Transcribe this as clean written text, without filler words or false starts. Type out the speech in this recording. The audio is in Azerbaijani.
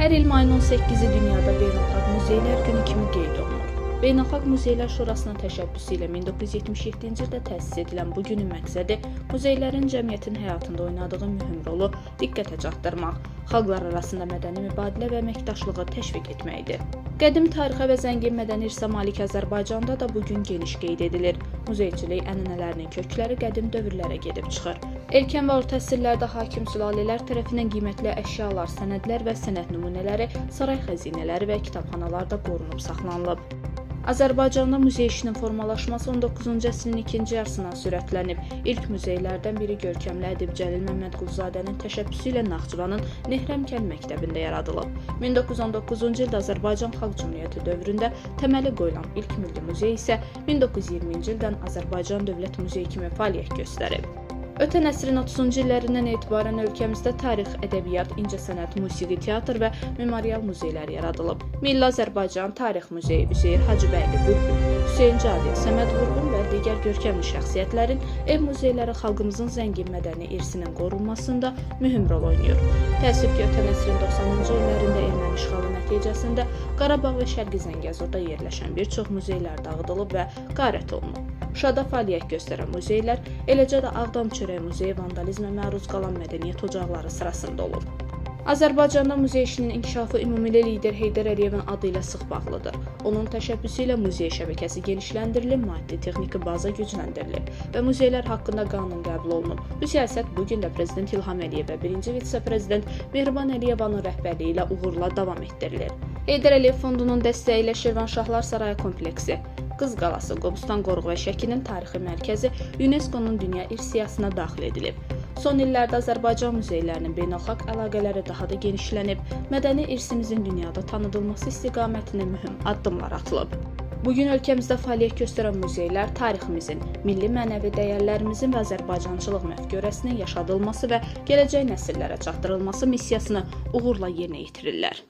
Hər il mayın 18-i dünyada Beynəlxalq Muzeylər Günü kimi qeyd olunur. Beynəlxalq Muzeylər Şurasının təşəbbüsü ilə 1977-ci ildə təsis edilən bu günün məqsədi muzeylərin cəmiyyətin həyatında oynadığı mühüm rolu diqqətə çatdırmaq, xalqlar arasında mədəni mübadilə və əməkdaşlığı təşviq etməkdir. Qədim tarixə və zəngin mədəni irsə malik Azərbaycanda da bu gün geniş qeyd edilir. Muzeyçilik ənənələrinin kökləri qədim dövrlərə gedib çıxır. Erkən və orta əsrlərdə hakim sülalələr tərəfindən qiymətli əşyalar, sənədlər və sənət nümunələri saray xəzinələri və kitabxanalarda qorunub saxlanılıb. Azərbaycanda muzey işinin formalaşması 19-cu əsrin ikinci yarısından sürətlənib. İlk muzeylərdən biri görkəmli ədib Cəlil Məmmədquluzadənin təşəbbüsü ilə Naxçıvanın Nehrəmkənd məktəbində yaradılıb. 1919-cu ildə Azərbaycan Xalq Cümhuriyyəti dövründə təməli qoyulan ilk milli muzey isə 1920-ci ildən Azərbaycan Dövlət Muzeyi kimi fəaliyyət göstərib. Ötən əsrin 30-cu illərindən etibarən ölkəmizdə tarix, ədəbiyyat, incəsənət, musiqi, teatr və memorial muzeylər yaradılıb. Milli Azərbaycan Tarix Muzeyi Üzeyir Hacıbəyli Bülbül, Hüseyn Cadi, Səməd Vurğun və digər görkəmli şəxsiyyətlərin ev muzeyləri xalqımızın zəngin mədəni irsinin qorunmasında mühüm rol oynayır. Təəssüf ki, ötən əsrin 90-cı illərində erməni işğalı nəticəsində Qarabağ və Şərqi Zəngəzurda yerləşən bir çox muzeylər dağıdılıb və qarət olunub. Şuşada fəaliyyət göstərən muzeylər, eləcə də Ağdam Çörək Muzeyi vandalizmə məruz qalan mədəniyyət ocaqları sırasında olub. Azərbaycanda muzey işinin inkişafı ümumilikdə lider Heydər Əliyevin adı ilə sıx bağlıdır. Onun təşəbbüsü ilə muzey şəbəkəsi genişləndirilib, maddi-texniki baza gücləndirilib və muzeylər haqqında qanun qəbul olunub. Bu siyasət bu gün də Prezident İlham Əliyev və birinci vitse-prezident Mehriban Əliyevanın rəhbərliyi ilə uğurla davam etdirilir. Heydər Əliyev Fondunun dəstəyi ilə Şirvanşahlar Sarayı kompleksi, Qız Qalası, Qobustan qoruğu və Şəkinin tarixi mərkəzi UNESCO-nun dünya irs siyahısına daxil edilib. Son illərdə Azərbaycan muzeylərinin beynəlxalq əlaqələri daha da genişlənib, mədəni irsimizin dünyada tanıdılması istiqamətində mühüm addımlar atılıb. Bugün ölkəmizdə fəaliyyət göstərən muzeylər tariximizin, milli mənəvi dəyərlərimizin və Azərbaycançılıq məfkürəsinin yaşadılması və gələcək nəsillərə çatdırılması missiyasını uğurla yerinə yetirirlər.